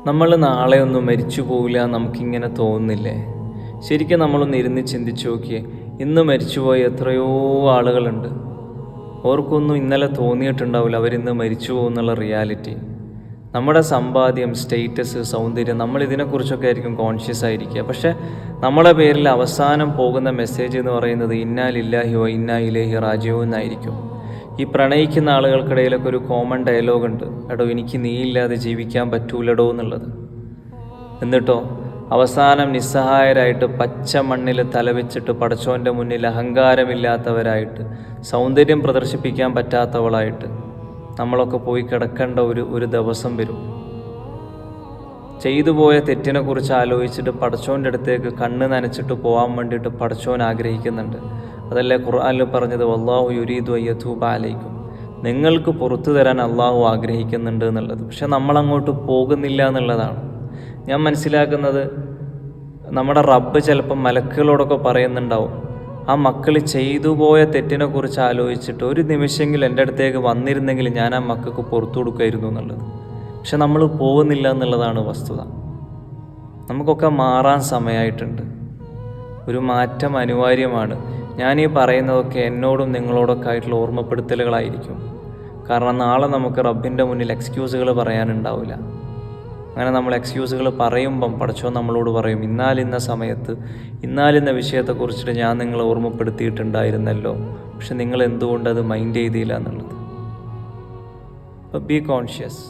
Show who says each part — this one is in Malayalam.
Speaker 1: നമ്മൾ നാളെ ഒന്നും മരിച്ചു പോവില്ല നമുക്കിങ്ങനെ തോന്നുന്നില്ലേ? ശരിക്കും നമ്മളൊന്ന് ഇരുന്ന് ചിന്തിച്ച് നോക്കിയേ. ഇന്ന് മരിച്ചുപോയ എത്രയോ ആളുകളുണ്ട്. ഓർക്കൊന്നും ഇന്നലെ തോന്നിയിട്ടുണ്ടാവില്ല അവരിന്ന് മരിച്ചു പോകുന്നുള്ള റിയാലിറ്റി. നമ്മുടെ സമ്പാദ്യം, സ്റ്റേറ്റസ്, സൗന്ദര്യം, നമ്മളിതിനെക്കുറിച്ചൊക്കെ ആയിരിക്കും കോൺഷ്യസ് ആയിരിക്കുക. പക്ഷേ നമ്മുടെ പേരിൽ അവസാനം പോകുന്ന മെസ്സേജ് എന്ന് പറയുന്നത് ഇന്നാ ലില്ലാഹി വ ഇന്നാ ഇലൈഹി റാജിഊൻ എന്നായിരിക്കും. ഈ പ്രണയിക്കുന്ന ആളുകൾക്കിടയിലൊക്കെ ഒരു കോമൺ ഡയലോഗുണ്ട്, എടോ എനിക്ക് നീയില്ലാതെ ജീവിക്കാൻ പറ്റൂലടോ എന്നുള്ളത്. എന്നിട്ടോ അവസാനം നിസ്സഹായരായിട്ട് പച്ച മണ്ണിൽ തലവെച്ചിട്ട് പടച്ചോൻ്റെ മുന്നിൽ അഹങ്കാരമില്ലാത്തവരായിട്ട്, സൗന്ദര്യം പ്രദർശിപ്പിക്കാൻ പറ്റാത്തവളായിട്ട് നമ്മളൊക്കെ പോയി കിടക്കേണ്ട ഒരു ദിവസം വരും. ചെയ്തു പോയ തെറ്റിനെക്കുറിച്ച് ആലോചിച്ചിട്ട് പടച്ചോൻ്റെ അടുത്തേക്ക് കണ്ണ് നനച്ചിട്ട് പോകാൻ വേണ്ടിയിട്ട് പടച്ചോൻ ആഗ്രഹിക്കുന്നുണ്ട്. അതല്ലേ ഖുർആനിൽ പറഞ്ഞത്, വല്ലാഹു യുരീദു അയ്യതൂബ അലൈക്കും, നിങ്ങൾക്ക് പുറത്തു തരാൻ അള്ളാഹു ആഗ്രഹിക്കുന്നുണ്ട് എന്നുള്ളത്. പക്ഷെ നമ്മളങ്ങോട്ട് പോകുന്നില്ല എന്നുള്ളതാണ്. ഞാൻ മനസ്സിലാക്കുന്നത്, നമ്മുടെ റബ്ബ് ചിലപ്പോൾ മലക്കുകളോടൊക്കെ പറയുന്നുണ്ടാവും, ആ മക്കൾ ചെയ്തു പോയ തെറ്റിനെക്കുറിച്ച് ആലോചിച്ചിട്ട് ഒരു നിമിഷമെങ്കിലും എൻ്റെ അടുത്തേക്ക് വന്നിരുന്നെങ്കിൽ ഞാൻ ആ മക്കൾക്ക് പുറത്തു കൊടുക്കുമായിരുന്നു എന്നുള്ളത്. പക്ഷെ നമ്മൾ പോകുന്നില്ല എന്നുള്ളതാണ് വസ്തുത. നമുക്കൊക്കെ മാറാൻ സമയമായിട്ടുണ്ട്. ഒരു മാറ്റം അനിവാര്യമാണ്. ഞാനീ പറയുന്നതൊക്കെ എന്നോടും നിങ്ങളോടൊക്കെ ആയിട്ടുള്ള ഓർമ്മപ്പെടുത്തലുകളായിരിക്കും. കാരണം നാളെ നമുക്ക് റബ്ബിൻ്റെ മുന്നിൽ എക്സ്ക്യൂസുകൾ പറയാനുണ്ടാവില്ല. അങ്ങനെ നമ്മൾ എക്സ്ക്യൂസുകൾ പറയുമ്പം പടച്ചോൻ നമ്മളോട് പറയും, ഇന്നാലിന്ന സമയത്ത് ഇന്നാലിന്ന വിഷയത്തെക്കുറിച്ചിട്ട് ഞാൻ നിങ്ങളെ ഓർമ്മപ്പെടുത്തിയിട്ടുണ്ടായിരുന്നല്ലോ, പക്ഷെ നിങ്ങൾ എന്തുകൊണ്ട് അത് മൈൻഡ് ചെയ്തില്ല എന്നുള്ളത്. അപ്പോൾ ബി കോൺഷ്യസ്.